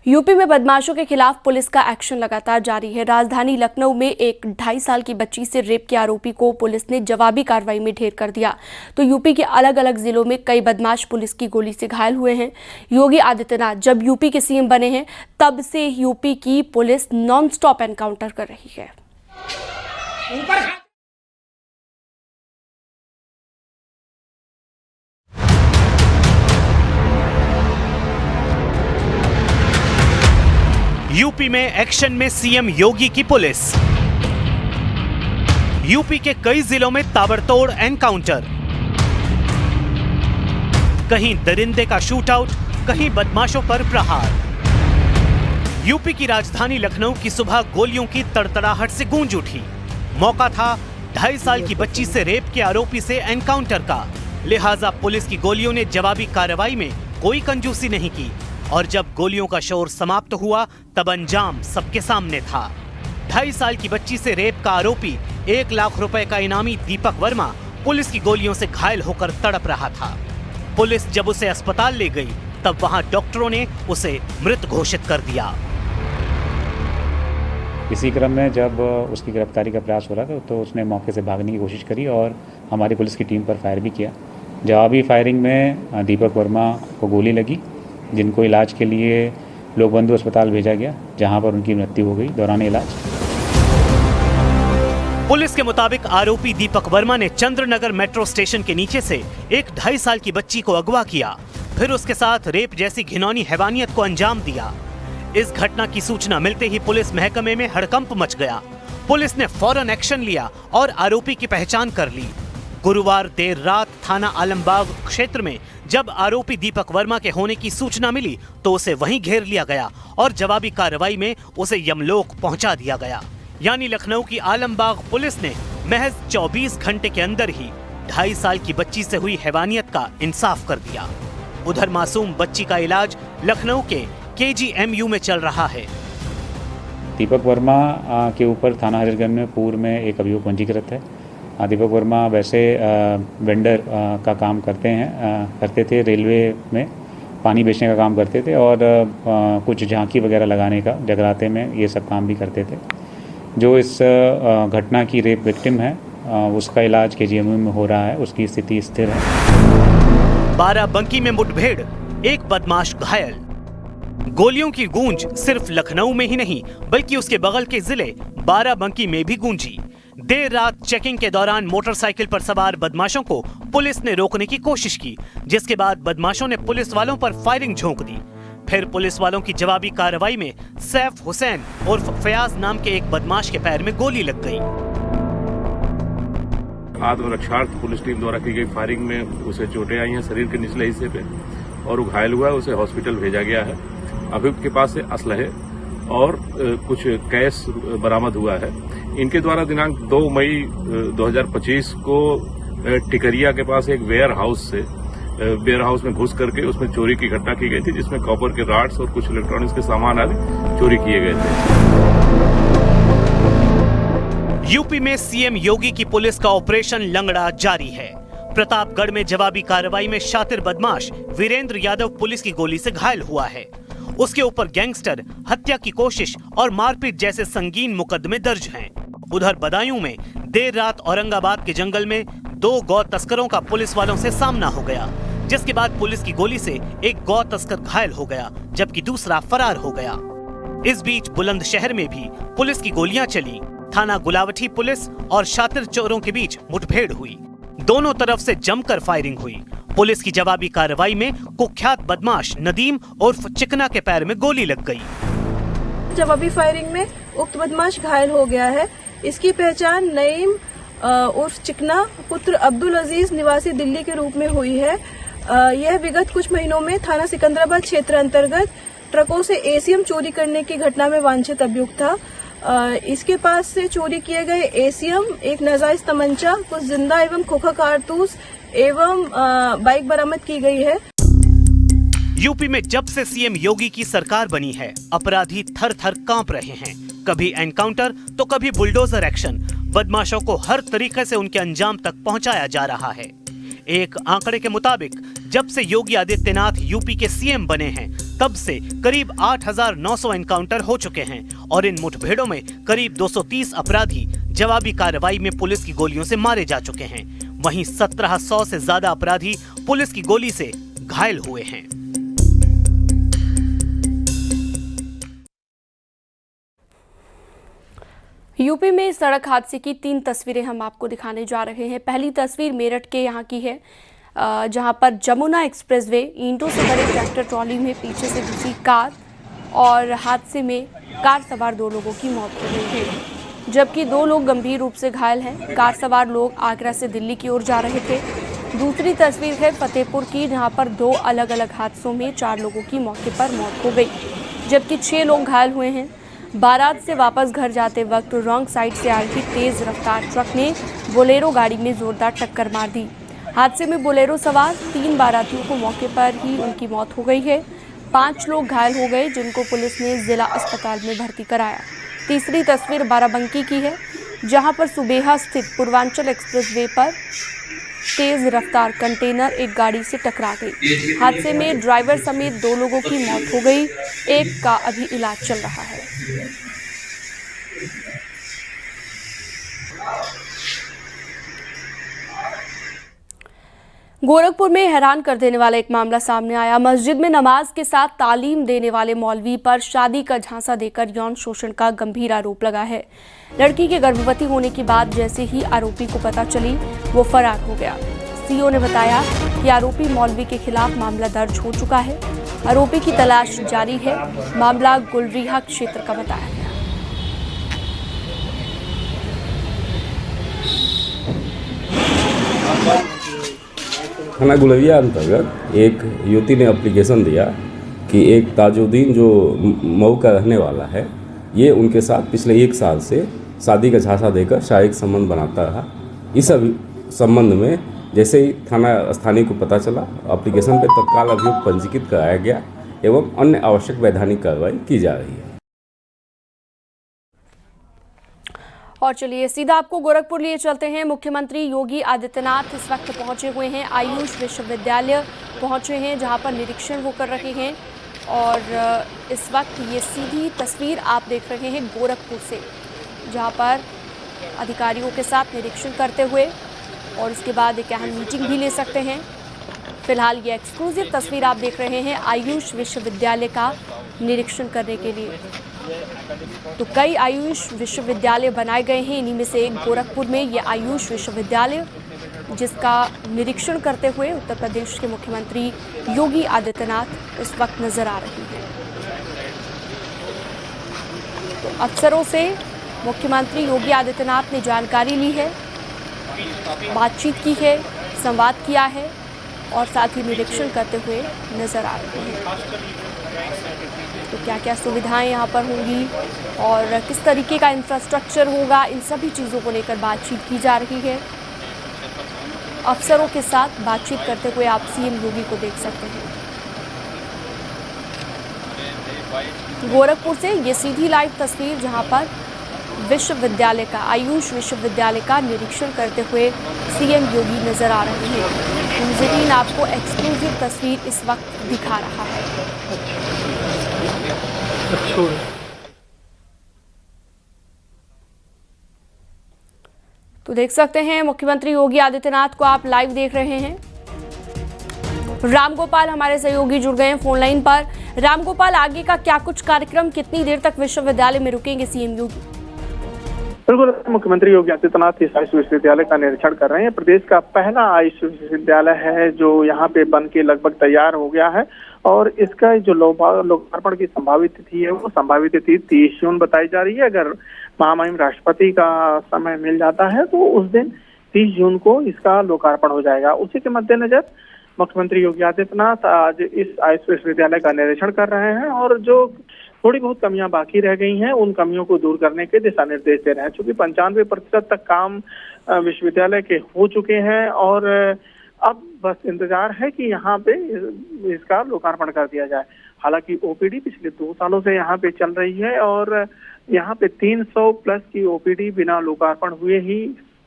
UP में बदमाशों के खिलाफ पुलिस का एक्शन लगातार जारी है। राजधानी लखनऊ में एक 2.5 साल की बच्ची से रेप के आरोपी को पुलिस ने जवाबी कार्रवाई में ढेर कर दिया। तो यूपी के अलग अलग जिलों में कई बदमाश पुलिस की गोली से घायल हुए हैं। योगी आदित्यनाथ जब यूपी के सीएम बने हैं तब से यूपी की पुलिस नॉन स्टॉप एनकाउंटर कर रही है। यूपी में एक्शन में सीएम योगी की पुलिस। यूपी के कई जिलों में ताबड़तोड़ एनकाउंटर, कहीं दरिंदे का शूटआउट, कहीं बदमाशों पर प्रहार। यूपी की राजधानी लखनऊ की सुबह गोलियों की तड़तड़ाहट से गूंज उठी। मौका था 2.5 साल की बच्ची से रेप के आरोपी से एनकाउंटर का, लिहाजा पुलिस की गोलियों ने जवाबी कार्रवाई में कोई कंजूसी नहीं की। और जब गोलियों का शोर समाप्त हुआ तब अंजाम सबके सामने था। 2.5 साल की बच्ची से रेप का आरोपी 1 लाख रुपए का इनामी दीपक वर्मा पुलिस की गोलियों से घायल होकर तड़प रहा था। पुलिस जब उसे अस्पताल ले गई तब वहां डॉक्टरों ने उसे मृत घोषित कर दिया। इसी क्रम में जब उसकी गिरफ्तारी का प्रयास हो रहा था तो उसने मौके से भागने की कोशिश करी और हमारी पुलिस की टीम पर फायर भी किया। जवाबी फायरिंग में दीपक वर्मा को गोली लगी, जिनको इलाज के लिए लोकबंधु अस्पताल भेजा गया, जहां पर उनकी मृत्यु हो गई दौरान इलाज। पुलिस के मुताबिक आरोपी दीपक वर्मा ने चंद्रनगर मेट्रो स्टेशन के नीचे से एक 2.5 साल की बच्ची को अगवा किया, फिर उसके साथ रेप जैसी घिनौनी हैवानियत को अंजाम दिया। इस घटना की सूचना मिलते ही पुलिस महकमे में हड़कंप मच गया। पुलिस ने फौरन एक्शन लिया और आरोपी की पहचान कर ली। गुरुवार देर रात थाना आलमबाग क्षेत्र में जब आरोपी दीपक वर्मा के होने की सूचना मिली तो उसे वहीं घेर लिया गया और जवाबी कार्रवाई में उसे यमलोक पहुंचा दिया गया। यानी लखनऊ की आलमबाग पुलिस ने महज 24 घंटे के अंदर ही 2.5 साल की बच्ची से हुई हैवानियत का इंसाफ कर दिया। उधर मासूम बच्ची का इलाज लखनऊ के KGMU में चल रहा है। दीपक वर्मा के ऊपर थाना हजरतगंज में पूर्व में एक अभियोग पंजीकृत है। दीपक वर्मा वैसे वेंडर का काम करते थे, रेलवे में पानी बेचने का काम करते थे और कुछ झांकी वगैरह लगाने का जगराते में ये सब काम भी करते थे। जो इस घटना की रेप विक्टिम है उसका इलाज KGMU में हो रहा है, उसकी स्थिति स्थिर है। बाराबंकी में मुठभेड़, एक बदमाश घायल। गोलियों की गूंज सिर्फ लखनऊ में ही नहीं बल्कि उसके बगल के जिले बाराबंकी में भी गूंजी। देर रात चेकिंग के दौरान मोटरसाइकिल पर सवार बदमाशों को पुलिस ने रोकने की कोशिश की, जिसके बाद बदमाशों ने पुलिस वालों पर फायरिंग झोंक दी। फिर पुलिस वालों की जवाबी कार्रवाई में सैफ हुसैन उर्फ फयाज नाम के एक बदमाश के पैर में गोली लग गई। आत्मरक्षार्थ पुलिस टीम द्वारा की गई फायरिंग में उसे चोटें आई हैं शरीर के निचले हिस्से पे और वो घायल हुआ है। उसे हॉस्पिटल भेजा गया है। अभियुक्त के पास से असलहे और कुछ कैश बरामद हुआ है। इनके द्वारा दिनांक 2 मई 2025 को टिकरिया के पास एक वेयर हाउस में घुस करके उसमें चोरी की घटना की गई थी, जिसमें कॉपर के राड्स और कुछ इलेक्ट्रॉनिक्स के सामान आदि चोरी किए गए थे। यूपी में सीएम योगी की पुलिस का ऑपरेशन लंगड़ा जारी है। प्रतापगढ़ में जवाबी कार्रवाई में शातिर बदमाश वीरेंद्र यादव पुलिस की गोली से घायल हुआ है। उसके ऊपर गैंगस्टर, हत्या की कोशिश और मारपीट जैसे संगीन मुकदमे दर्ज हैं। उधर बदायूं में देर रात औरंगाबाद के जंगल में 2 गौ तस्करों का पुलिस वालों से सामना हो गया, जिसके बाद पुलिस की गोली से एक गौ तस्कर घायल हो गया जबकि दूसरा फरार हो गया। इस बीच बुलंदशहर में भी पुलिस की गोलियां चली। थाना गुलावटी पुलिस और शातिर चोरों के बीच मुठभेड़ हुई। दोनों तरफ से जमकर फायरिंग हुई। पुलिस की जवाबी कार्रवाई में कुख्यात बदमाश नदीम उर्फ चिकना के पैर में गोली लग गई। जवाबी फायरिंग में उक्त बदमाश घायल हो गया है। इसकी पहचान नईम उर्फ चिकना पुत्र अब्दुल अजीज निवासी दिल्ली के रूप में हुई है। यह विगत कुछ महीनों में थाना सिकंदराबाद क्षेत्र अंतर्गत ट्रकों से ACM चोरी करने की घटना में वांछित अभियुक्त था। इसके पास से चोरी किए गए ACM, एक नाजायज तमंचा, कुछ जिंदा एवं खोखा कारतूस एवं बाइक बरामद की गई है। यूपी में जब से सीएम योगी की सरकार बनी है अपराधी थर थर कांप रहे हैं। कभी एनकाउंटर तो कभी बुलडोजर एक्शन। बदमाशों को हर तरीके से उनके अंजाम तक पहुंचाया जा रहा है। एक आंकड़े के मुताबिक जब से योगी आदित्यनाथ यूपी के सीएम बने हैं तब से करीब 8,900 एनकाउंटर हो चुके हैं और इन मुठभेड़ों में करीब 230 अपराधी जवाबी कार्रवाई में पुलिस की गोलियों से मारे जा चुके हैं। वहीं 1700 से ज्यादा अपराधी पुलिस की गोली से घायल हुए हैं। यूपी में सड़क हादसे की 3 तस्वीरें हम आपको दिखाने जा रहे हैं। पहली तस्वीर मेरठ के यहाँ की है, जहाँ पर जमुना एक्सप्रेसवे ईंटों से भरे ट्रैक्टर ट्रॉली में पीछे से घुसी कार और हादसे में कार सवार 2 लोगों की मौत हो गई है, जबकि 2 लोग गंभीर रूप से घायल हैं। कार सवार लोग आगरा से दिल्ली की ओर जा रहे थे। दूसरी तस्वीर है फतेहपुर की, जहाँ पर 2 अलग अलग हादसों में 4 लोगों की मौके पर मौत हो गई, जबकि 6 लोग घायल हुए हैं। बारात से वापस घर जाते वक्त रॉन्ग साइड से आ रही तेज रफ्तार ट्रक ने बोलेरो गाड़ी में जोरदार टक्कर मार दी। हादसे में बोलेरो सवार 3 बारातियों को मौके पर ही उनकी मौत हो गई है। 5 लोग घायल हो गए, जिनको पुलिस ने जिला अस्पताल में भर्ती कराया। तीसरी तस्वीर बाराबंकी की है, जहां पर सुबेहा स्थित पूर्वांचल एक्सप्रेसवे पर तेज रफ्तार कंटेनर एक गाड़ी से टकरा गई। हादसे में ड्राइवर समेत 2 लोगों की मौत हो गई, एक का अभी इलाज चल रहा है। गोरखपुर में हैरान कर देने वाला एक मामला सामने आया। मस्जिद में नमाज के साथ तालीम देने वाले मौलवी पर शादी का झांसा देकर यौन शोषण का गंभीर आरोप लगा है। लड़की के गर्भवती होने की बात जैसे ही आरोपी को पता चली, वो फरार हो गया। सीओ ने बताया कि आरोपी मौलवी के खिलाफ मामला दर्ज हो चुका है। आरोपी की तलाश जारी है। मामला गुलरीहा क्षेत्र का बताया गया। थाना गुलरिया अंतर्गत एक युवती ने एप्लीकेशन दिया कि एक ताजुद्दीन जो मऊ का रहने वाला है, ये उनके साथ पिछले 1 साल से शादी का झांसा देकर शारीरिक संबंध बनाता रहा। इस संबंध में जैसे ही थाना स्थानीय को पता चला, एप्लीकेशन पर तत्काल अभियोग पंजीकृत कराया गया एवं अन्य आवश्यक वैधानिक कार्रवाई की जा रही है। और चलिए सीधा आपको गोरखपुर लिए चलते हैं। मुख्यमंत्री योगी आदित्यनाथ इस वक्त पहुंचे हुए हैं, आयुष विश्वविद्यालय पहुंचे हैं, जहां पर निरीक्षण वो कर रहे हैं। और इस वक्त ये सीधी तस्वीर आप देख रहे हैं गोरखपुर से, जहां पर अधिकारियों के साथ निरीक्षण करते हुए और उसके बाद एक अहम मीटिंग भी ले सकते हैं। फिलहाल ये एक्सक्लूसिव तस्वीर आप देख रहे हैं आयुष विश्वविद्यालय का निरीक्षण करने के लिए। तो कई आयुष विश्वविद्यालय बनाए गए हैं, इन्हीं में से एक गोरखपुर में ये आयुष विश्वविद्यालय, जिसका निरीक्षण करते हुए उत्तर प्रदेश के मुख्यमंत्री योगी आदित्यनाथ इस वक्त नजर आ रहे हैं। तो अफसरों से मुख्यमंत्री योगी आदित्यनाथ ने जानकारी ली है, बातचीत की है, संवाद किया है और साथ ही निरीक्षण करते हुए नजर आ रहे हैं। तो क्या क्या सुविधाएं यहाँ पर होंगी और किस तरीके का इंफ्रास्ट्रक्चर होगा, इन सभी चीज़ों को लेकर बातचीत की जा रही है। अफसरों के साथ बातचीत करते हुए आप सीएम योगी को देख सकते हैं। गोरखपुर से ये सीधी लाइव तस्वीर, जहाँ पर विश्वविद्यालय का, आयुष विश्वविद्यालय का निरीक्षण करते हुए सीएम योगी नजर आ रहे हैं। न्यूज़ 18 आपको एक्सक्लूसिव तस्वीर इस वक्त दिखा रहा है। तो देख सकते हैं मुख्यमंत्री योगी आदित्यनाथ को आप लाइव देख रहे हैं। रामगोपाल हमारे सहयोगी जुड़ गए हैं फोन लाइन पर। रामगोपाल, आगे का क्या कुछ कार्यक्रम, कितनी देर तक विश्वविद्यालय में रुकेंगे सीएम योगी? बिल्कुल, मुख्यमंत्री योगी आदित्यनाथ इस आयुष विश्वविद्यालय का निरीक्षण कर रहे हैं। प्रदेश का पहला आयुष विश्वविद्यालय है जो यहाँ पे बन के लगभग तैयार हो गया है और इसका जो लोकार्पण की संभावित तिथि है वो संभावित तिथि 30 जून बताई जा रही है। अगर महामहिम राष्ट्रपति का समय मिल जाता है तो उस दिन 30 जून को इसका लोकार्पण हो जाएगा। उसी के मद्देनजर मुख्यमंत्री योगी आदित्यनाथ आज इस आयुष विश्वविद्यालय का निरीक्षण कर रहे हैं और जो थोड़ी बहुत कमियां बाकी रह गई हैं उन कमियों को दूर करने के दिशा निर्देश दे रहे हैं। चूंकि 95% तक काम विश्वविद्यालय के हो चुके हैं और अब बस इंतजार है कि यहाँ पे इसका लोकार्पण कर दिया जाए। हालांकि ओपीडी पिछले 2 सालों से यहाँ पे चल रही है और यहाँ पे 300 प्लस की ओपीडी बिना लोकार्पण हुए ही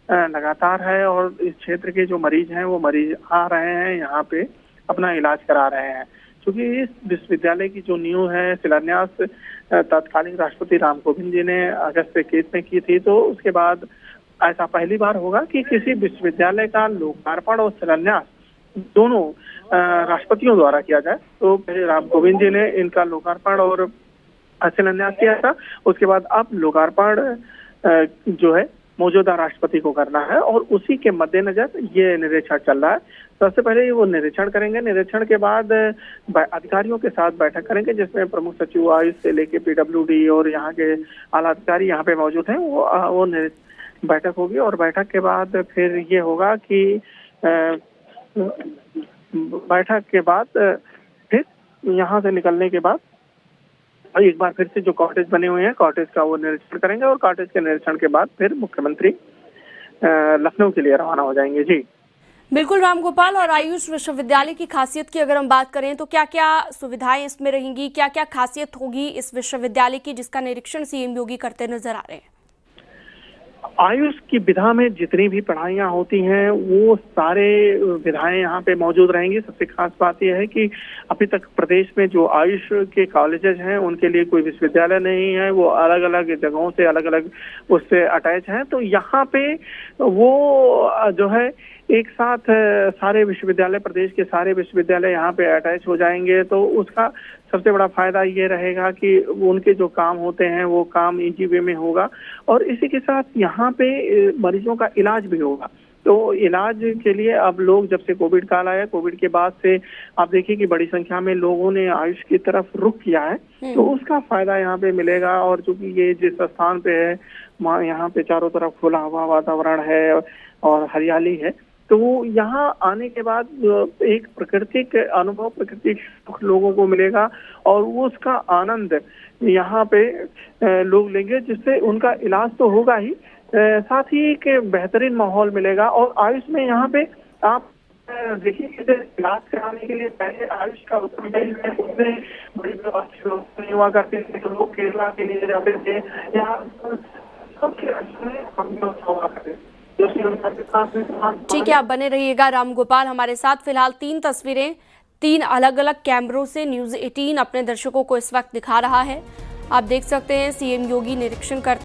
लगातार है और इस क्षेत्र के जो मरीज हैं वो मरीज आ रहे हैं, यहाँ पे अपना इलाज करा रहे हैं। क्योंकि इस विश्वविद्यालय की जो नींव है, शिलान्यास तत्कालीन राष्ट्रपति राम कोविंद जी ने अगस्त 21 में की थी, तो उसके बाद ऐसा पहली बार होगा कि किसी विश्वविद्यालय का लोकार्पण और शिलान्यास दोनों राष्ट्रपतियों द्वारा किया जाए। तो पहले राम कोविंद जी ने इनका लोकार्पण और शिलान्यास किया था, उसके बाद अब लोकार्पण जो है मौजूदा राष्ट्रपति को करना है और उसी के मद्देनजर ये निरीक्षण चल रहा है। सबसे पहले वो निरीक्षण करेंगे, निरीक्षण के बाद अधिकारियों के साथ बैठक करेंगे, जिसमें प्रमुख सचिव आयुष से लेके पीडब्ल्यूडी और यहाँ के आला अधिकारी यहाँ पे मौजूद हैं। वो बैठक होगी और बैठक के बाद फिर ये होगा कि बैठक के बाद फिर यहाँ से निकलने के बाद एक बार फिर से जो कॉटेज बने हुए हैं, कॉटेज का वो निरीक्षण करेंगे और कॉटेज के निरीक्षण के बाद फिर मुख्यमंत्री लखनऊ के लिए रवाना हो जाएंगे। जी बिल्कुल रामगोपाल, और आयुष विश्वविद्यालय की खासियत की अगर हम बात करें तो क्या क्या सुविधाएं इसमें रहेंगी, क्या क्या खासियत होगी इस विश्वविद्यालय की जिसका निरीक्षण सीएम योगी करते नजर आ रहे हैं? आयुष की विधा में जितनी भी पढ़ाइयाँ होती हैं वो सारे विधाएं यहाँ पे मौजूद रहेंगी। सबसे खास बात यह है कि अभी तक प्रदेश में जो आयुष के कॉलेजेस हैं उनके लिए कोई विश्वविद्यालय नहीं है, वो अलग अलग जगहों से अलग अलग उससे अटैच हैं। तो यहाँ पे वो जो है एक साथ सारे विश्वविद्यालय, प्रदेश के सारे विश्वविद्यालय यहाँ पे अटैच हो जाएंगे। तो उसका सबसे बड़ा फायदा ये रहेगा कि उनके जो काम होते हैं वो काम इजी वे में होगा और इसी के साथ यहाँ पे मरीजों का इलाज भी होगा। तो इलाज के लिए अब लोग, जब से कोविड काल आया, कोविड के बाद से आप देखिए कि बड़ी संख्या में लोगों ने आयुष की तरफ रुख किया है, तो उसका फायदा यहाँ पे मिलेगा। और चूंकि ये जिस स्थान पे है वहाँ यहाँ पे चारों तरफ खुला हुआ वातावरण है और हरियाली है, तो यहाँ आने के बाद एक प्राकृतिक अनुभव, प्राकृतिक सुख लोगों को मिलेगा और वो उसका आनंद यहाँ पे लोग लेंगे, जिससे उनका इलाज तो होगा ही, साथ ही एक बेहतरीन माहौल मिलेगा। और आयुष में यहाँ पे आप देखिए कि इलाज कराने के लिए पहले आयुष का उसमें बड़ी व्यवस्था नहीं हुआ करती थी, तो लोग केरला के लिए जाते थे, यहाँ सबके हुआ करते थे। ठीक है, आप बने रहिएगा रामगोपाल हमारे साथ। फिलहाल 3 तस्वीरें 3 अलग अलग कैमरों से न्यूज़ 18 अपने दर्शकों को इस वक्त दिखा रहा है। आप देख सकते हैं सीएम योगी निरीक्षण करते